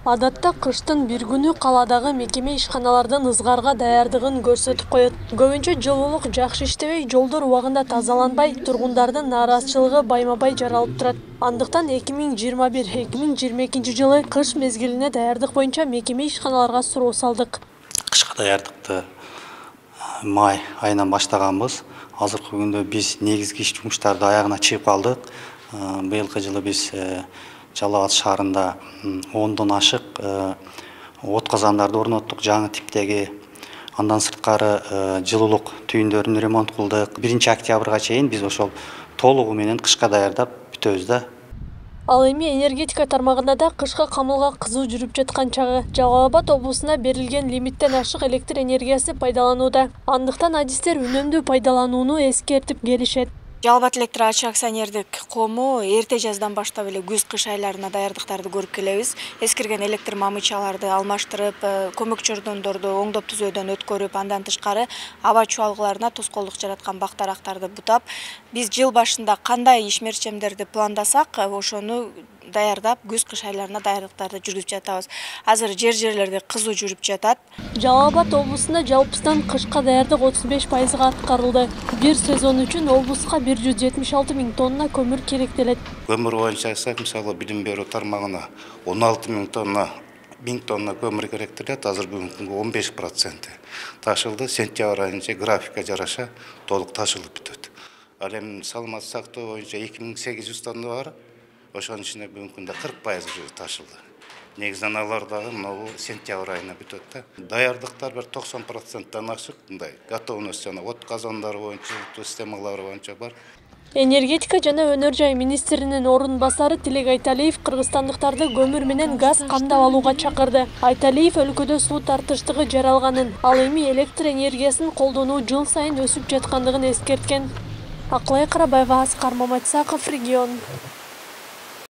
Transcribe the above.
Адатта кыштын бир күнү каладагы мекеме ишканалардын ызгарга даярдыгын көрсөтүп коет. Көбүнчө жылуулук жакшы иштебей, жолдор убагында тазаланбай, тургундардын нааразычылыгы байма-бай жаралып турат. Андыктан 2021-2022 жылы кыш мезгилине даярдык боюнча мекеме ишканаларга суроо салдык. Кышка даярдыкты май айынан баштаганбыз. Азыркы күндө биз негизги иш жумуштарды аягына чыгып калдык. Быйылкы жылы биз Жалал Абад шаарында 10дон ашык от казандарды орноттук, жаңы типтеги. Андан сырткары жылуулук түйүндөрүн ремонт кылдык. 1-октябрга чейин биз ошол толугу менен кышка даярдап бүтөбүз да. Ал эми энергетика тармагында да кышка камылга кызуу жүрүп жаткан чагы. Жалал Абад облусуна берилген лимиттен ашык электр энергиясы пайдаланууда. Андыктан адистер үнөмдүү пайдаланууну эскертип келишет. Жалал Абад электр ачык акционердик коому эрте жаздан баштап эле күз-кыш айларына даярдыктарды көрүп келебиз. Эскирген электр мамычаларды алмаштырып, көмөк чордондорду оңдоп түзөөдөн өткөрүп, андан тышкары аба чуалгыларына тоскоолдук жараткан бак-дарактарды бутап, биз жыл башында кандай ишмерчемдерди пландасак, ошону даярдап, күз-кыш айларына даярдыктарды жүргүзүп жатабыз. Азыр жерлерде кызуу жүрүп жатат. Жалал Абад облусунда жалпысынан кышка даярдык 35% аткарылды. Бир сезон үчүн облуска 176 000 тонна көмүр керектелет. Көмүр боюнча айтсак, мисалы билим берүү тармагына 16 000 тонна 1000 тонна көмүр керектелет. Азыр бүгүнкү күнгө 15% ташылды. Сентябрь айынча графикка жараша толук ташылып бүтөт. Ал эми саламат сактоо боюнча 2800 тонна бар. Ошонун ичинде бүгүнкү күндө 40% ташылды. Негизинен алар дагы могу сентябрь айына бүтөт да. Даярдыктар бир 90%тан ашык, мындай готовность жана от казандары боюнча, системалары боюнча бар. Энергетика жана өнөр жай министринин орун басары Тилек Айталиев кыргызстандыктарды көмүр менен газ камдап алууга чакырды. Айталиев өлкөдө суу тартыштыгы жаралганын, ал эми электр энергиясын колдонуу жыл сайын өсүп жаткандыгын эскерткен. Акылай Карабаева, Аскар Маматсаков, Регион.